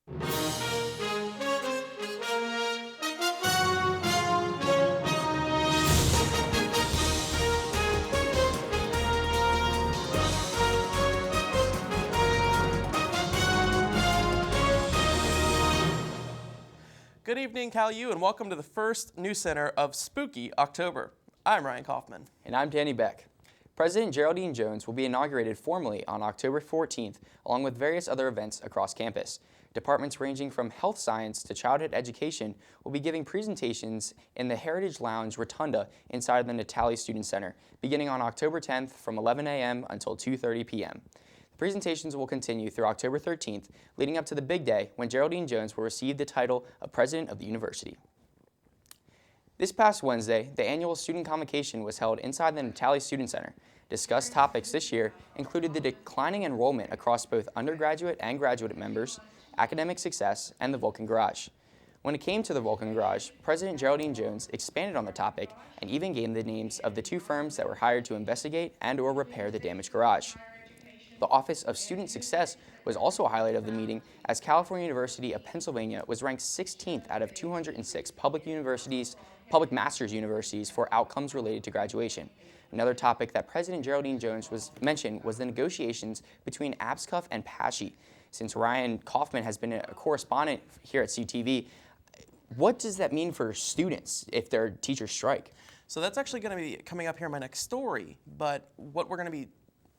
Good evening, CalU, and welcome to the first News Center of Spooky October. I'm Ryan Kaufman. And I'm Danny Beck. President Geraldine Jones will be inaugurated formally on October 14th, along with various other events across campus. Departments ranging from health science to childhood education will be giving presentations in the Heritage Lounge Rotunda inside the Natali Student Center, beginning on October 10th from 11 a.m. until 2:30 p.m. The presentations will continue through October 13th, leading up to the big day when Geraldine Jones will receive the title of President of the University. This past Wednesday, the annual student convocation was held inside the Natali Student Center. Discussed topics this year included the declining enrollment across both undergraduate and graduate members, academic success, and the Vulcan Garage. When it came to the Vulcan Garage, President Geraldine Jones expanded on the topic and even gave the names of the two firms that were hired to investigate and/or repair the damaged garage. The Office of Student Success was also a highlight of the meeting, as California University of Pennsylvania was ranked 16th out of 206 public master's universities for outcomes related to graduation. Another topic that President Geraldine Jones mentioned was the negotiations between ABSCUF and PASHE. Since Ryan Kaufman has been a correspondent here at CUTV, what does that mean for students if their teachers strike? So that's actually going to be coming up here in my next story, but what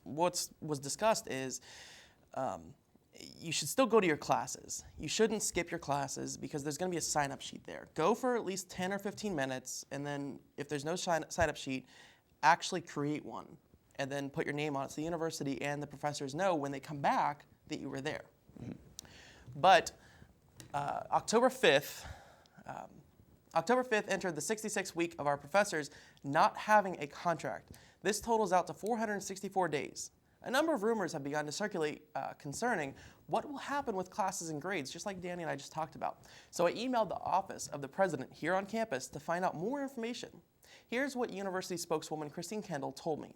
was discussed is you should still go to your classes. You shouldn't skip your classes because there's going to be a sign-up sheet there. Go for at least 10 or 15 minutes, and then if there's no sign-up sheet, actually create one, and then put your name on it so the university and the professors know when they come back that you were there. Mm-hmm. But October 5th entered the 66th week of our professors not having a contract. This totals out to 464 days. A number of rumors have begun to circulate concerning what will happen with classes and grades, just like Danny and I just talked about. So I emailed the office of the president here on campus to find out more information. Here's what university spokeswoman Christine Kendall told me.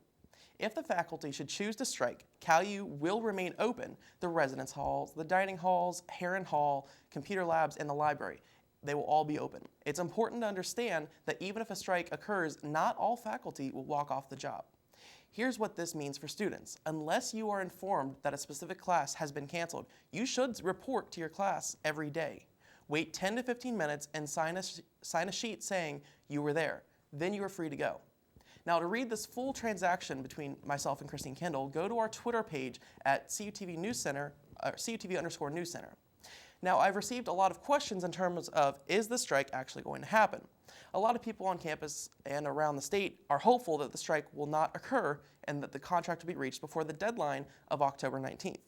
If the faculty should choose to strike, CalU will remain open. The residence halls, the dining halls, Heron Hall, computer labs, and the library. They will all be open. It's important to understand that even if a strike occurs, not all faculty will walk off the job. Here's what this means for students. Unless you are informed that a specific class has been canceled, you should report to your class every day. Wait 10 to 15 minutes and sign a sheet saying you were there. Then you are free to go. Now, to read this full transaction between myself and Christine Kendall, go to our Twitter page at CUTV Newscenter, CUTV_Newscenter. Now, I've received a lot of questions in terms of, is the strike actually going to happen? A lot of people on campus and around the state are hopeful that the strike will not occur and that the contract will be reached before the deadline of October 19th.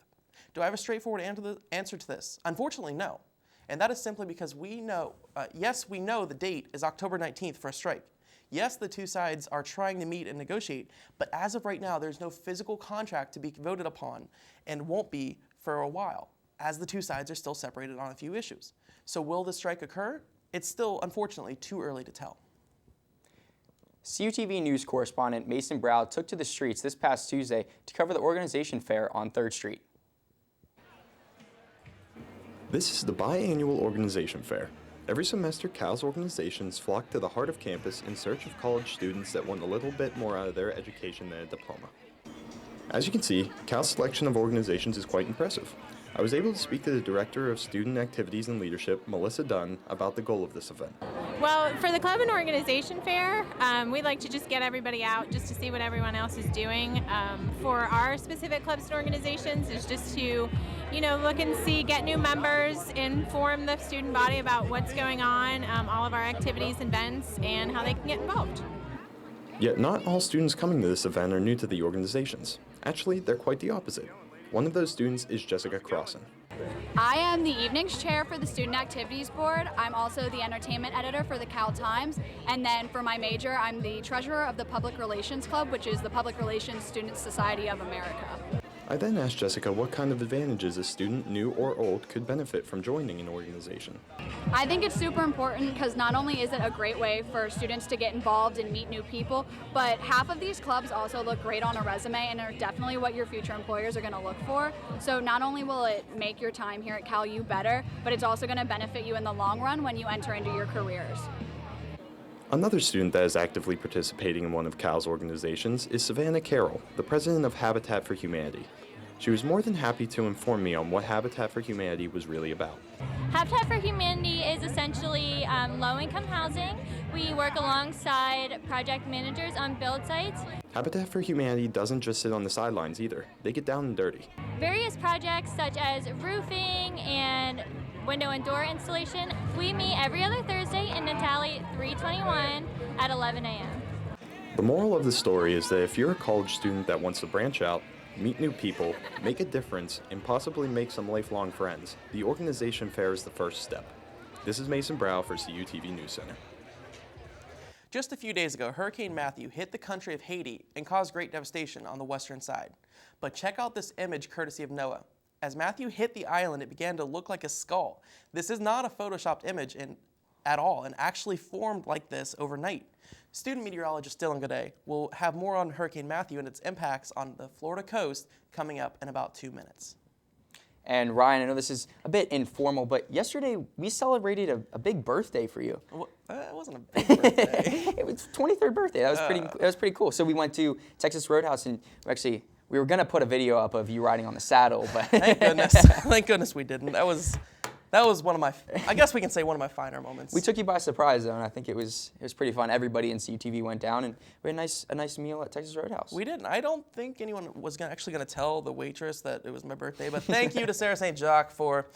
Do I have a straightforward answer to this? Unfortunately, no. And that is simply because we know the date is October 19th for a strike. Yes, the two sides are trying to meet and negotiate, but as of right now, there's no physical contract to be voted upon and won't be for a while, as the two sides are still separated on a few issues. So will the strike occur? It's still, unfortunately, too early to tell. CUTV News correspondent Mason Brow took to the streets this past Tuesday to cover the organization fair on 3rd Street. This is the biannual organization fair. Every semester, Cal's organizations flock to the heart of campus in search of college students that want a little bit more out of their education than a diploma. As you can see, Cal's selection of organizations is quite impressive. I was able to speak to the Director of Student Activities and Leadership, Melissa Dunn, about the goal of this event. Well, for the club and organization fair, we like to just get everybody out just to see what everyone else is doing. For our specific clubs and organizations, is just to, look and see, get new members, inform the student body about what's going on, all of our activities and events, and how they can get involved. Yet not all students coming to this event are new to the organizations. Actually, they're quite the opposite. One of those students is Jessica Crossan. I am the evenings chair for the Student Activities Board. I'm also the entertainment editor for the Cal Times. And then for my major, I'm the treasurer of the Public Relations Club, which is the Public Relations Student Society of America. I then asked Jessica what kind of advantages a student, new or old, could benefit from joining an organization. I think it's super important because not only is it a great way for students to get involved and meet new people, but half of these clubs also look great on a resume and are definitely what your future employers are going to look for. So not only will it make your time here at Cal U better, but it's also going to benefit you in the long run when you enter into your careers. Another student that is actively participating in one of Cal's organizations is Savannah Carroll, the president of Habitat for Humanity. She was more than happy to inform me on what Habitat for Humanity was really about. Habitat for Humanity is essentially low-income housing. We work alongside project managers on build sites. Habitat for Humanity doesn't just sit on the sidelines either. They get down and dirty. Various projects such as roofing and window and door installation. We meet every other Thursday in Natali 321 at 11 a.m. The moral of the story is that if you're a college student that wants to branch out, meet new people, make a difference, and possibly make some lifelong friends, the organization fair is the first step. This is Mason Brow for CUTV Newscenter. Just a few days ago, Hurricane Matthew hit the country of Haiti and caused great devastation on the western side. But check out this image courtesy of NOAA. As Matthew hit the island, it began to look like a skull. This is not a photoshopped image at all and actually formed like this overnight. Student meteorologist Dylan Godet will have more on Hurricane Matthew and its impacts on the Florida coast coming up in about 2 minutes. And Ryan, I know this is a bit informal, but yesterday we celebrated a big birthday for you. Well, it wasn't a big birthday. It was 23rd birthday. That was pretty cool. So we went to Texas Roadhouse and we were gonna put a video up of you riding on the saddle, but thank goodness we didn't. That was one of my, I guess we can say one of my finer moments. We took you by surprise though, and I think it was pretty fun. Everybody in CUTV went down, and we had a nice meal at Texas Roadhouse. We didn't. I don't think anyone was actually going to tell the waitress that it was my birthday, but thank you to Sarah St. Jacques for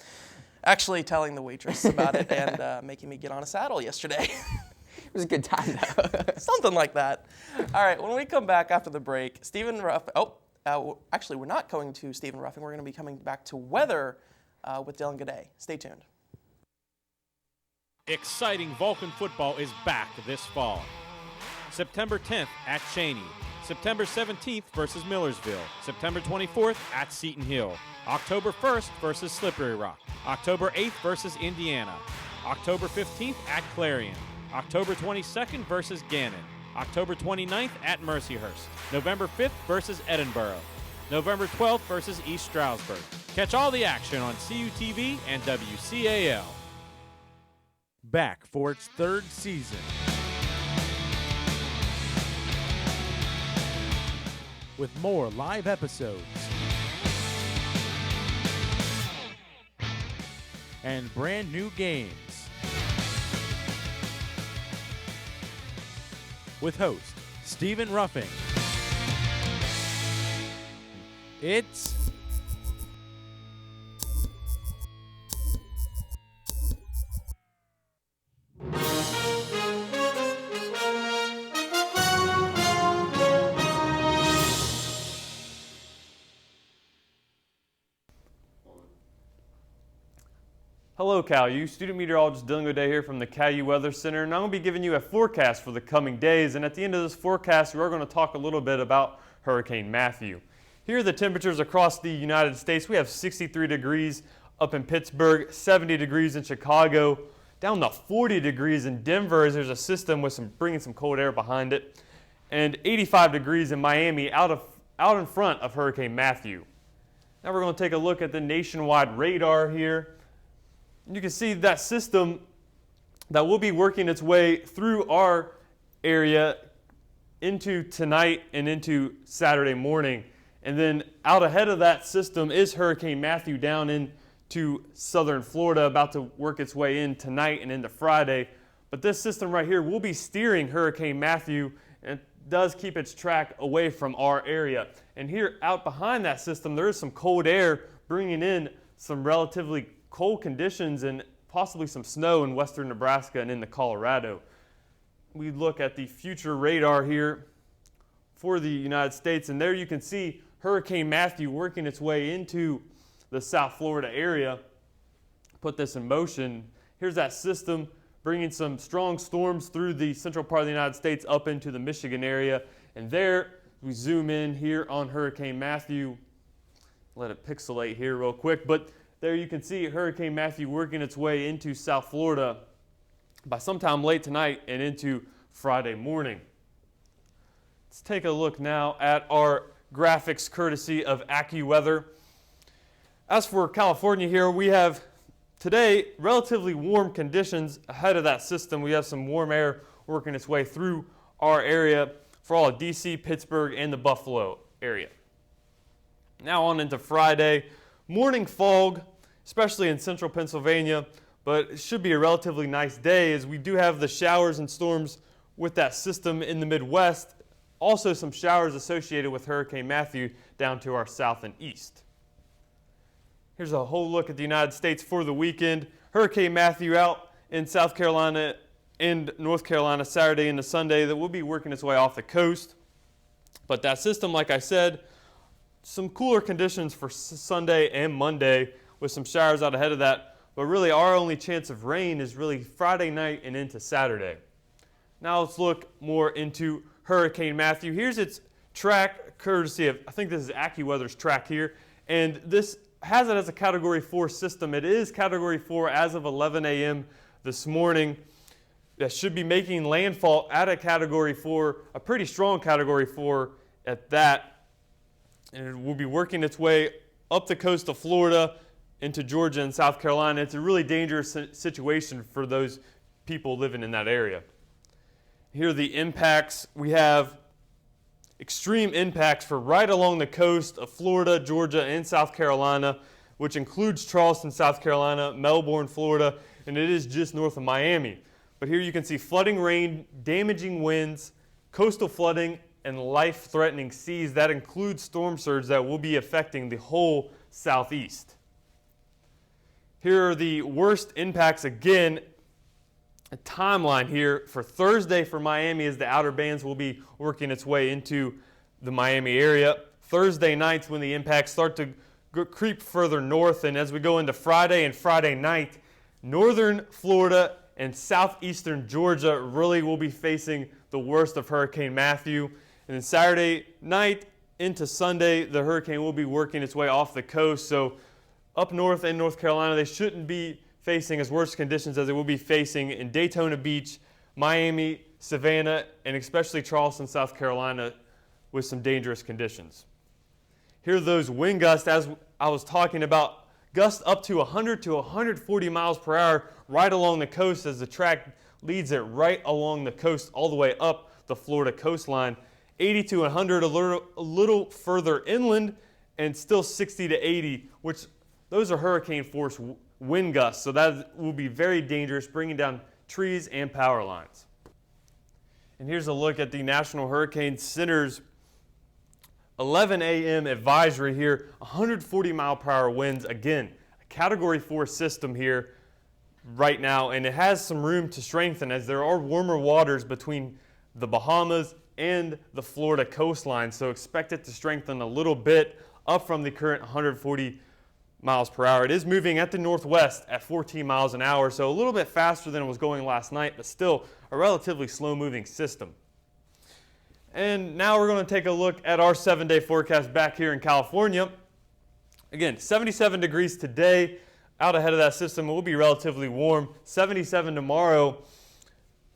actually telling the waitress about it and making me get on a saddle yesterday. It was a good time though. Something like that. All right, when we come back after the break, Stephen Ruff. Actually, we're not going to Stephen Ruffing. We're going to be coming back to weather with Dylan Godet. Stay tuned. Exciting Vulcan football is back this fall. September 10th at Cheney. September 17th versus Millersville. September 24th at Seton Hill. October 1st versus Slippery Rock. October 8th versus Indiana. October 15th at Clarion. October 22nd versus Gannon. October 29th at Mercyhurst. November 5th versus Edinburgh. November 12th versus East Stroudsburg. Catch all the action on CUTV and WCAL. Back for its third season. With more live episodes and brand new games. With host Stephen Ruffing. It's Hello Cal U, student meteorologist Dylan Godet here from the Cal U Weather Center, and I'm going to be giving you a forecast for the coming days, and at the end of this forecast we are going to talk a little bit about Hurricane Matthew. Here are the temperatures across the United States. We have 63 degrees up in Pittsburgh, 70 degrees in Chicago, down to 40 degrees in Denver as there's a system with bringing some cold air behind it, and 85 degrees in Miami out in front of Hurricane Matthew. Now we're going to take a look at the nationwide radar here. You can see that system that will be working its way through our area into tonight and into Saturday morning. And then out ahead of that system is Hurricane Matthew down into southern Florida, about to work its way in tonight and into Friday. But this system right here will be steering Hurricane Matthew and does keep its track away from our area. And here out behind that system, there is some cold air bringing in some relatively cold conditions and possibly some snow in western Nebraska and into Colorado. We look at the future radar here for the United States, and there you can see Hurricane Matthew working its way into the South Florida area. Put this in motion. Here's that system bringing some strong storms through the central part of the United States up into the Michigan area. And there we zoom in here on Hurricane Matthew. let it pixelate here real quick, but there you can see Hurricane Matthew working its way into South Florida by sometime late tonight and into Friday morning. Let's take a look now at our graphics courtesy of AccuWeather. As for California here, we have today relatively warm conditions ahead of that system. We have some warm air working its way through our area for all of DC, Pittsburgh, and the Buffalo area. Now on into Friday. Morning fog, especially in central Pennsylvania, but it should be a relatively nice day as we do have the showers and storms with that system in the Midwest. Also some showers associated with Hurricane Matthew down to our south and east. Here's a whole look at the United States for the weekend. Hurricane Matthew out in South Carolina and North Carolina Saturday into Sunday. That will be working its way off the coast. But that system, like I said, some cooler conditions for Sunday and Monday with some showers out ahead of that. But really our only chance of rain is really Friday night and into Saturday. Now let's look more into Hurricane Matthew. Here's its track courtesy of, I think this is AccuWeather's track here. And this has it as a Category 4 system. It is Category 4 as of 11 a.m. this morning. That should be making landfall at a Category 4, a pretty strong Category 4 at that. And it will be working its way up the coast of Florida into Georgia and South Carolina. It's a really dangerous situation for those people living in that area. Here are the impacts. We have extreme impacts for right along the coast of Florida, Georgia, and South Carolina, which includes Charleston, South Carolina, Melbourne, Florida, and it is just north of Miami. But here you can see flooding rain, damaging winds, coastal flooding, and life-threatening seas. That includes storm surge that will be affecting the whole southeast. Here are the worst impacts again. A timeline here for Thursday for Miami as the outer bands will be working its way into the Miami area. Thursday nights when the impacts start to creep further north, and as we go into Friday and Friday night, northern Florida and southeastern Georgia really will be facing the worst of Hurricane Matthew. And then Saturday night into Sunday, the hurricane will be working its way off the coast. So up north in North Carolina, they shouldn't be facing as worse conditions as it will be facing in Daytona Beach, Miami, Savannah, and especially Charleston, South Carolina, with some dangerous conditions. Here are those wind gusts, as I was talking about, gusts up to 100 to 140 miles per hour right along the coast as the track leads it right along the coast all the way up the Florida coastline. 80 to 100 a little further inland, and still 60 to 80, which those are hurricane force wind gusts, so that will be very dangerous, bringing down trees and power lines. And here's a look at the National Hurricane Center's 11 a.m. advisory here. 140 mile per hour winds, again, a Category 4 system here right now, and it has some room to strengthen as there are warmer waters between the Bahamas and the Florida coastline, so expect it to strengthen a little bit up from the current 140 miles per hour. It is moving at the northwest at 14 miles an hour, so a little bit faster than it was going last night, but still a relatively slow-moving system. And now we're going to take a look at our 7-day forecast back here in California. Again, 77 degrees today. Out ahead of that system, it will be relatively warm. 77 tomorrow.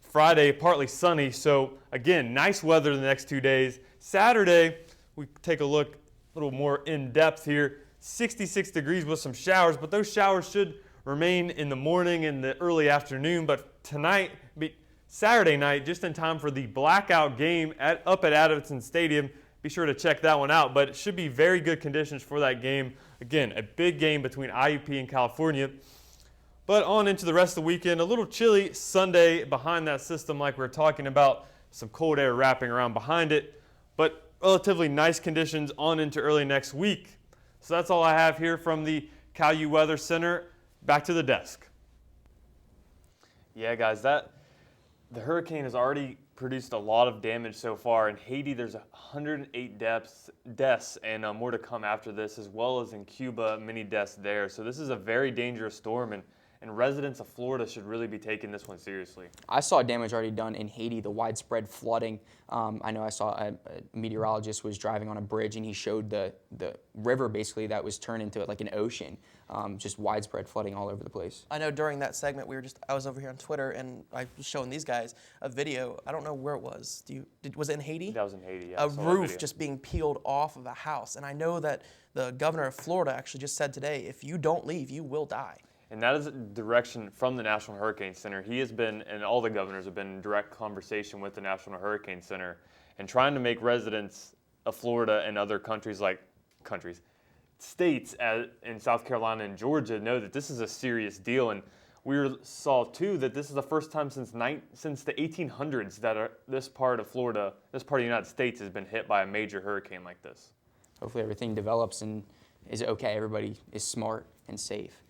Friday, partly sunny. So again, nice weather the next 2 days. Saturday, we take a look a little more in depth here. 66 degrees with some showers, but those showers should remain in the morning and the early afternoon. But tonight, Saturday night, just in time for the blackout game up at Addison Stadium, be sure to check that one out. But it should be very good conditions for that game. Again, a big game between IUP and California. But on into the rest of the weekend, a little chilly Sunday behind that system like we were talking about. Some cold air wrapping around behind it. But relatively nice conditions on into early next week. So that's all I have here from the CUTV Weather Center. Back to the desk. Yeah, guys, the hurricane has already produced a lot of damage so far. In Haiti, there's 108 deaths and more to come after this, as well as in Cuba, many deaths there. So this is a very dangerous storm, and and residents of Florida should really be taking this one seriously. I saw damage already done in Haiti, the widespread flooding. I know I saw a meteorologist was driving on a bridge and he showed the river basically that was turned into like an ocean, just widespread flooding all over the place. I know during that segment I was over here on Twitter and I was showing these guys a video. I don't know where it was. Was it in Haiti? That was in Haiti, yeah. A roof just being peeled off of a house. And I know that the governor of Florida actually just said today, if you don't leave, you will die. And that is a direction from the National Hurricane Center. He has been, and all the governors have been in direct conversation with the National Hurricane Center and trying to make residents of Florida and other states in South Carolina and Georgia know that this is a serious deal. And we saw too that this is the first time since the 1800s that this part of Florida, this part of the United States has been hit by a major hurricane like this. Hopefully everything develops and is okay. Everybody is smart and safe.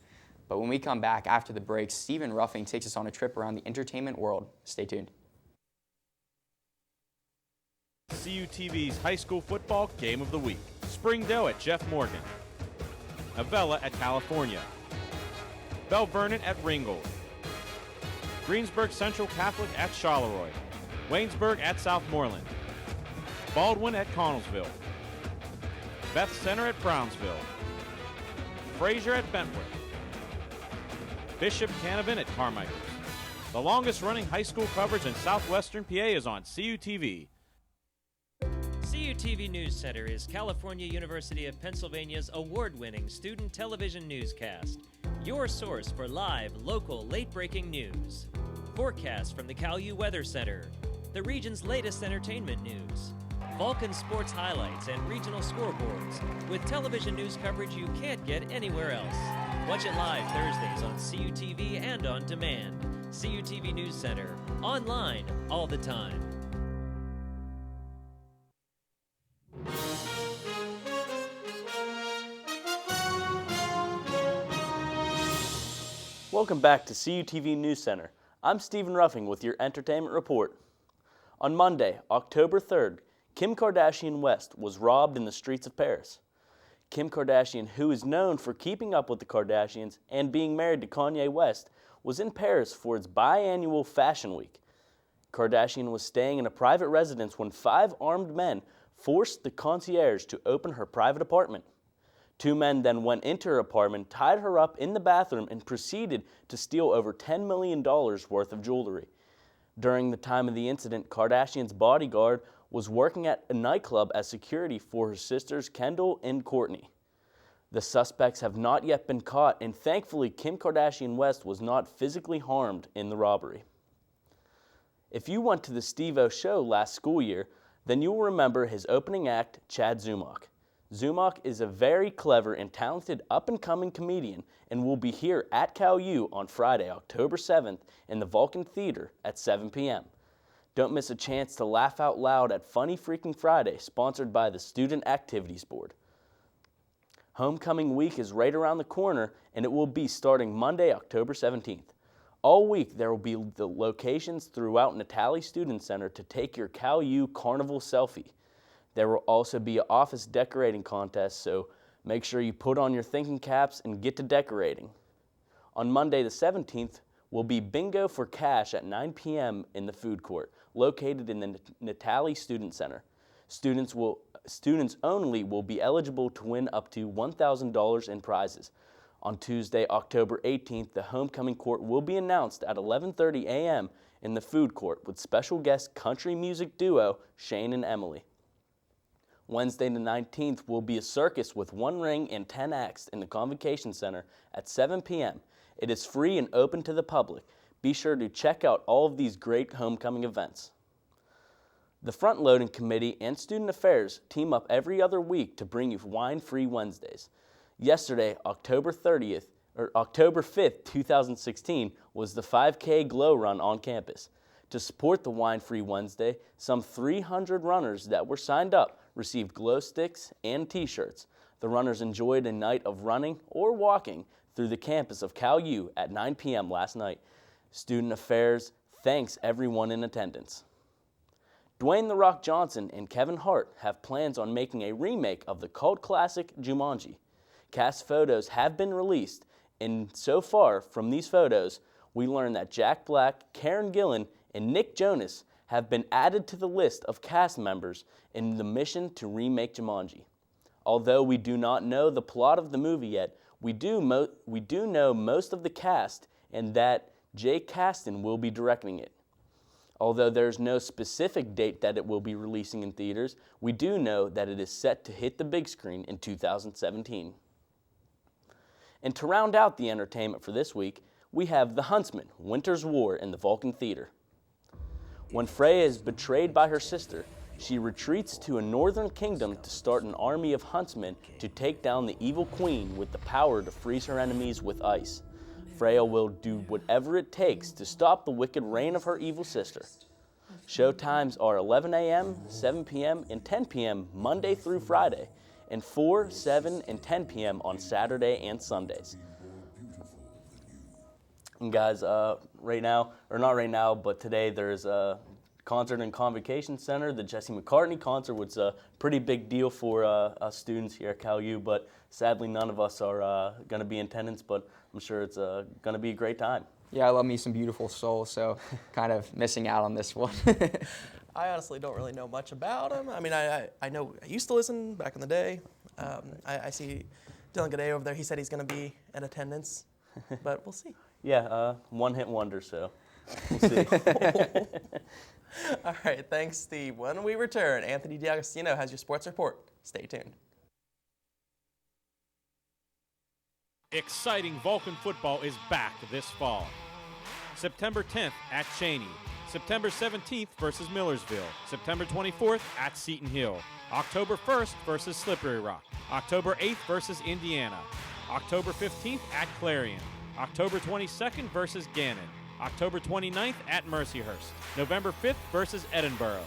But when we come back after the break, Stephen Ruffing takes us on a trip around the entertainment world. Stay tuned. CUTV's high school football game of the week. Springdale at Jeff Morgan. Avella at California. Bell Vernon at Ringgold. Greensburg Central Catholic at Charleroi. Waynesburg at Southmoreland. Baldwin at Connellsville. Beth Center at Brownsville. Fraser at Bentworth. Bishop Canavan at Carmichael. The longest running high school coverage in southwestern PA is on CUTV. CUTV Newscenter is California University of Pennsylvania's award-winning student television newscast. Your source for live, local, late-breaking news. Forecasts from the CalU Weather Center. The region's latest entertainment news. Vulcan sports highlights and regional scoreboards with television news coverage you can't get anywhere else. Watch it live Thursdays on CUTV and on demand. CUTV News Center, online all the time. Welcome back to CUTV News Center. I'm Stephen Ruffing with your entertainment report. On Monday, October 3rd, Kim Kardashian West was robbed in the streets of Paris. Kim Kardashian, who is known for keeping up with the Kardashians and being married to Kanye West, was in Paris for its biannual Fashion Week. Kardashian was staying in a private residence when 5 armed men forced the concierge to open her private apartment. 2 men then went into her apartment, tied her up in the bathroom, and proceeded to steal over $10 million worth of jewelry. During the time of the incident, Kardashian's bodyguard was working at a nightclub as security for her sisters Kendall and Kourtney. The suspects have not yet been caught, and thankfully Kim Kardashian West was not physically harmed in the robbery. If you went to the Steve-O show last school year, then you'll remember his opening act, Chad Zumock. Zumock is a very clever and talented up-and-coming comedian and will be here at CalU on Friday, October 7th in the Vulcan Theater at 7 p.m. Don't miss a chance to laugh out loud at Funny Freaking Friday, sponsored by the Student Activities Board. Homecoming week is right around the corner, and it will be starting Monday, October 17th. All week, there will be the locations throughout Natali Student Center to take your CalU Carnival selfie. There will also be an office decorating contest, so make sure you put on your thinking caps and get to decorating. On Monday the 17th will be Bingo for Cash at 9 p.m. in the food court, located in the Natali Student Center. Students only will be eligible to win up to $1,000 in prizes. On Tuesday, October 18th, the homecoming court will be announced at 11:30 a.m. in the food court with special guest country music duo Shane and Emily. Wednesday the 19th will be a circus with 1 ring and 10 acts in the Convocation Center at 7 p.m. It is free and open to the public. Be sure to check out all of these great homecoming events. The Front Loading Committee and Student Affairs team up every other week to bring you Wine-Free Wednesdays. Yesterday, October 5th, 2016, was the 5K Glow Run on campus. To support the Wine-Free Wednesday, some 300 runners that were signed up received glow sticks and t-shirts. The runners enjoyed a night of running or walking through the campus of CalU at 9 p.m. last night. Student Affairs thanks everyone in attendance. Dwayne "The Rock" Johnson and Kevin Hart have plans on making a remake of the cult classic Jumanji. Cast photos have been released, And so far, from these photos, we learned that Jack Black, Karen Gillan, and Nick Jonas have been added to the list of cast members in the mission to remake Jumanji. Although we do not know the plot of the movie yet, we do know most of the cast and that Jay Kasdan will be directing it. Although there's no specific date that it will be releasing in theaters, we do know that it is set to hit the big screen in 2017. And to round out the entertainment for this week, we have The Huntsman, Winter's War in the Vulcan Theater. When Freya is betrayed by her sister, she retreats to a northern kingdom to start an army of huntsmen to take down the evil queen with the power to freeze her enemies with ice. Freya will do whatever it takes to stop the wicked reign of her evil sister. Show times are 11 a.m., 7 p.m., and 10 p.m. Monday through Friday, and 4, 7, and 10 p.m. on Saturday and Sundays. And guys, right now, or not right now, but today there's a concert in Convocation Center. The Jesse McCartney concert was a pretty big deal for us students here at Cal U, but sadly none of us are going to be in attendance, but I'm sure it's going to be a great time. Yeah, I love me some Beautiful Soul, so kind of missing out on this one. I honestly don't really know much about him. I mean, I know I used to listen back in the day. I see Dylan Goday over there. He said he's going to be in attendance, but we'll see. Yeah, one-hit wonder, so we'll see. All right, thanks, Steve. When we return, Anthony D'Agostino has your sports report. Stay tuned. Exciting Vulcan football is back this fall. September 10th at Cheney. September 17th versus Millersville. September 24th at Seton Hill. October 1st versus Slippery Rock. October 8th versus Indiana. October 15th at Clarion. October 22nd versus Gannon. October 29th at Mercyhurst. November 5th versus Edinburgh.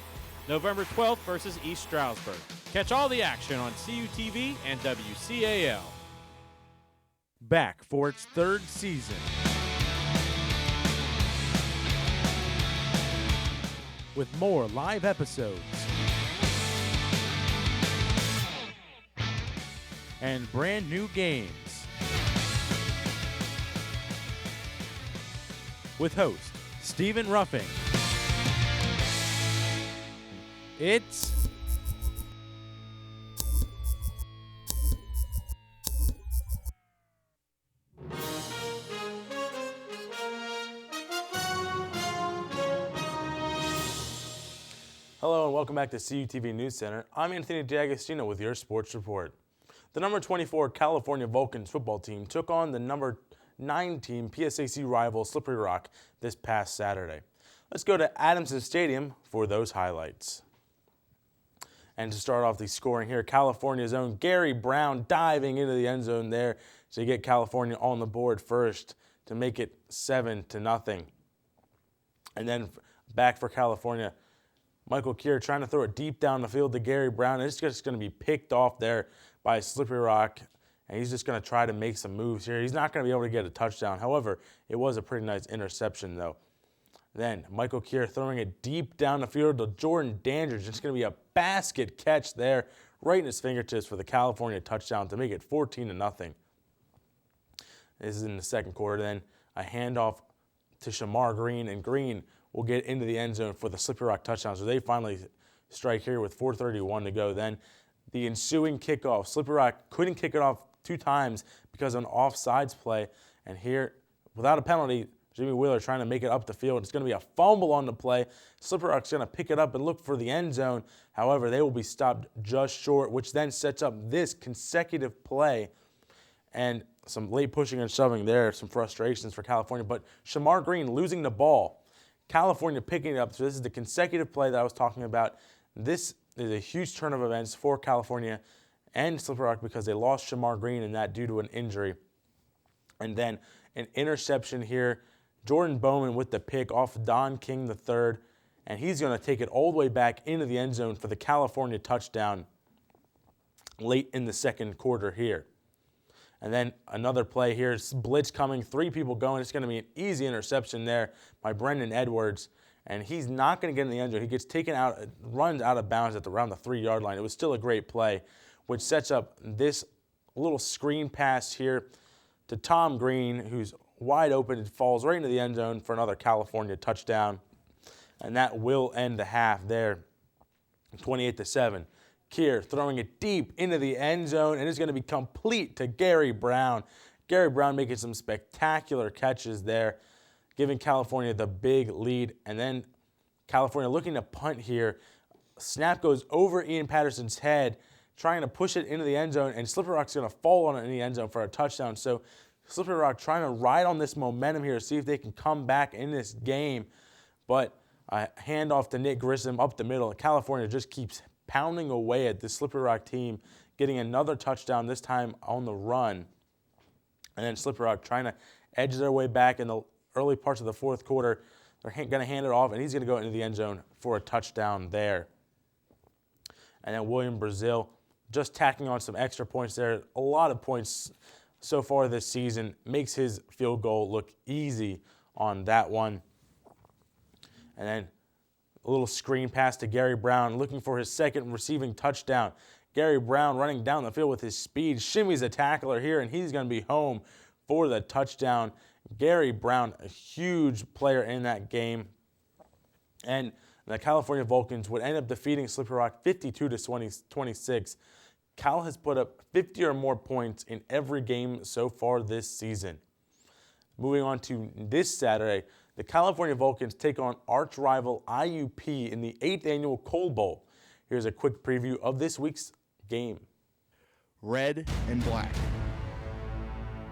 November 12th versus East Stroudsburg. Catch all the action on CUTV and WCAL. Back for its third season. With more live episodes and brand new games. With host Stephen Ruffing. It's Hello and welcome back to CUTV Newscenter. I'm Anthony D'Agostino with your sports report. The number 24 California Vulcans football team took on the number 9 team PSAC rival Slippery Rock this past Saturday. Let's go to Adamson Stadium for those highlights. And to start off the scoring here, California's own Gary Brown diving into the end zone there to get California on the board first to make it 7-0. And then back for California, Michael Kier trying to throw it deep down the field to Gary Brown. It's just going to be picked off there by Slippery Rock, and he's just going to try to make some moves here. He's not going to be able to get a touchdown. However, it was a pretty nice interception, though. Then Michael Kier throwing it deep down the field to Jordan Dandridge. It's going to be a basket catch there, right in his fingertips for the California touchdown to make it 14-0. This is in the second quarter. Then a handoff to Shamar Green, and Green will get into the end zone for the Slippery Rock touchdown. So they finally strike here with 4:31 to go. Then the ensuing kickoff. Slippery Rock couldn't kick it off 2 times because of an offsides play. And here, without a penalty, Jimmy Wheeler trying to make it up the field. It's going to be a fumble on the play. Slippery Rock's going to pick it up and look for the end zone. However, they will be stopped just short, which then sets up this consecutive play. And some late pushing and shoving there, some frustrations for California. But Shamar Green losing the ball. California picking it up. So this is the consecutive play that I was talking about. This is a huge turn of events for California and Slippery Rock because they lost Shamar Green in that due to an injury. And then an interception here. Jordan Bowman with the pick off Don King III. And he's going to take it all the way back into the end zone for the California touchdown late in the second quarter here. And then another play here, blitz coming, 3 people going. It's going to be an easy interception there by Brendan Edwards. And he's not going to get in the end zone. He gets taken out, runs out of bounds at around the 3-yard line. It was still a great play, which sets up this little screen pass here to Tom Green, who's wide open. It falls right into the end zone for another California touchdown. And that will end the half there, 28-7. Keir throwing it deep into the end zone, and it's going to be complete to Gary Brown. Gary Brown making some spectacular catches there, giving California the big lead. And then California looking to punt here. Snap goes over Ian Patterson's head, trying to push it into the end zone, and Slippery Rock's going to fall on it in the end zone for a touchdown. So Slippery Rock trying to ride on this momentum here, see if they can come back in this game. But a handoff to Nick Grissom up the middle. California just keeps pounding away at this Slippery Rock team, getting another touchdown, this time on the run. And then Slippery Rock trying to edge their way back in the early parts of the fourth quarter. They're going to hand it off, and he's going to go into the end zone for a touchdown there. And then William Brazil just tacking on some extra points there. A lot of points so far this season. Makes his field goal look easy on that one. And then a little screen pass to Gary Brown, looking for his second receiving touchdown. Gary Brown running down the field with his speed, shimmies a tackler here, and he's going to be home for the touchdown. Gary Brown, a huge player in that game. And the California Vulcans would end up defeating Slippery Rock 52-26. Cal has put up 50 or more points in every game so far this season. Moving on to this Saturday, the California Vulcans take on arch rival IUP in the 8th annual Coal Bowl. Here's a quick preview of this week's game. Red and black,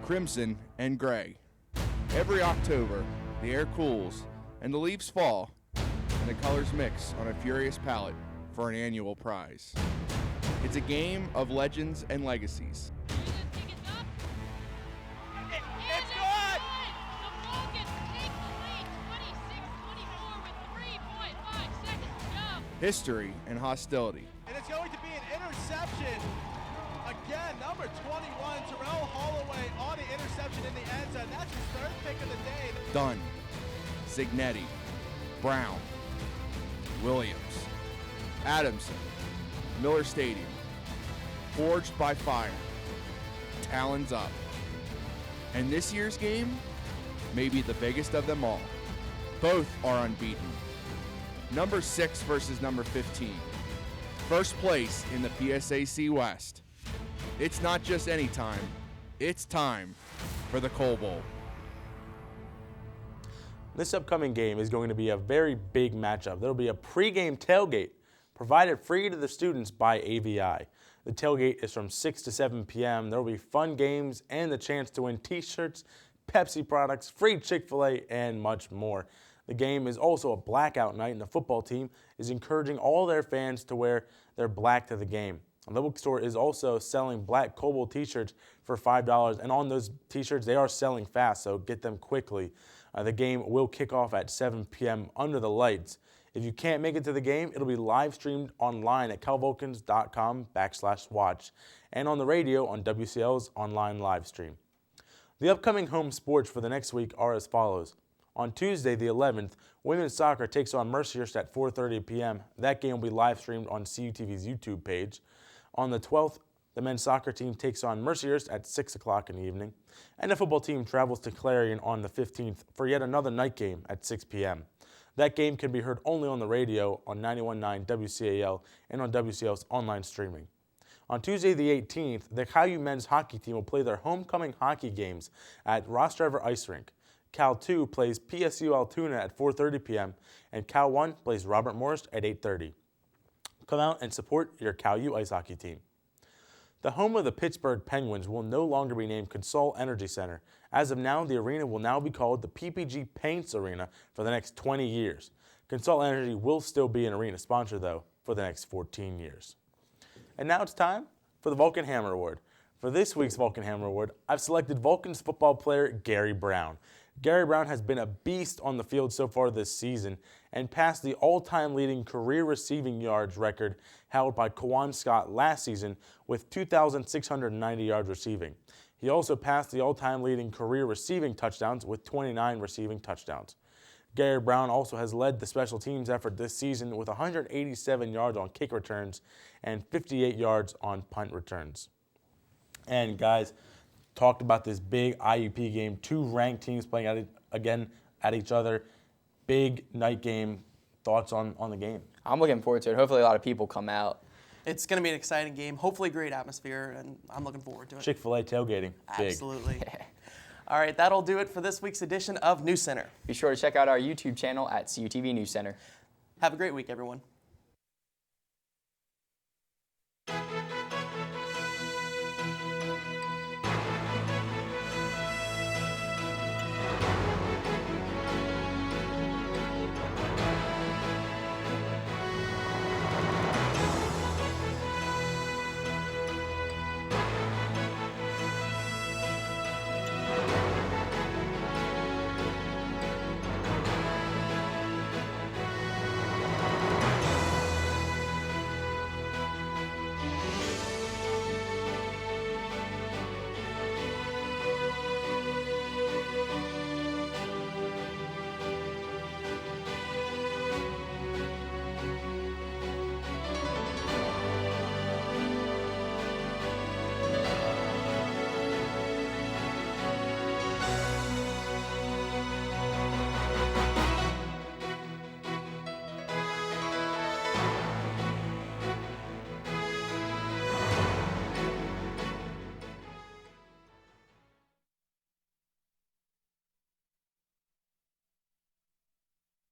crimson and gray. Every October, the air cools and the leaves fall, and the colors mix on a furious palette for an annual prize. It's a game of legends and legacies. History and hostility. And it's going to be an interception. Again, number 21, Terrell Holloway on the interception in the end zone. That's his third pick of the day. Dunn, Zignetti, Brown, Williams, Adamson, Miller Stadium. Forged by fire. Talons up. And this year's game may be the biggest of them all. Both are unbeaten. Number 6 versus number 15. First place in the PSAC West. It's not just any time, it's time for the Coal Bowl. This upcoming game is going to be a very big matchup. There will be a pregame tailgate provided free to the students by AVI. The tailgate is from 6 to 7 p.m. There will be fun games and the chance to win t-shirts, Pepsi products, free Chick-fil-A, and much more. The game is also a blackout night, and the football team is encouraging all their fans to wear their black to the game. The bookstore is also selling black Coal Bowl t-shirts for $5, and on those t-shirts, they are selling fast, so get them quickly. The game will kick off at 7 p.m. under the lights. If you can't make it to the game, it'll be live streamed online at calvulcans.com/watch and on the radio on WCL's online live stream. The upcoming home sports for the next week are as follows. On Tuesday, the 11th, women's soccer takes on Mercyhurst at 4:30 p.m. That game will be live streamed on CUTV's YouTube page. On the 12th, the men's soccer team takes on Mercyhurst at 6 o'clock in the evening. And the football team travels to Clarion on the 15th for yet another night game at 6 p.m. That game can be heard only on the radio on 91.9 WCAL and on WCL's online streaming. On Tuesday the 18th, the Caillou men's hockey team will play their homecoming hockey games at Ross Driver Ice Rink. Cal 2 plays PSU Altoona at 4:30 p.m. and Cal 1 plays Robert Morris at 8:30. Come out and support your Caillou ice hockey team. The home of the Pittsburgh Penguins will no longer be named Consol Energy Center. As of now, the arena will now be called the PPG Paints Arena for the next 20 years. Consol Energy will still be an arena sponsor, though, for the next 14 years. And now it's time for the Vulcan Hammer Award. For this week's Vulcan Hammer Award, I've selected Vulcan's football player Gary Brown. Gary Brown has been a beast on the field so far this season and passed the all-time leading career receiving yards record held by Kawan Scott last season with 2,690 yards receiving. He also passed the all-time leading career receiving touchdowns with 29 receiving touchdowns. Gary Brown also has led the special teams effort this season with 187 yards on kick returns and 58 yards on punt returns. And guys, talked about this big IUP game. 2 ranked teams playing at each other. Big night game. Thoughts on the game? I'm looking forward to it. Hopefully a lot of people come out. It's going to be an exciting game, hopefully great atmosphere, and I'm looking forward to it. Chick-fil-A tailgating. Big. Absolutely. All right, that'll do it for this week's edition of News Center. Be sure to check out our YouTube channel at CUTV Newscenter. Have a great week, everyone.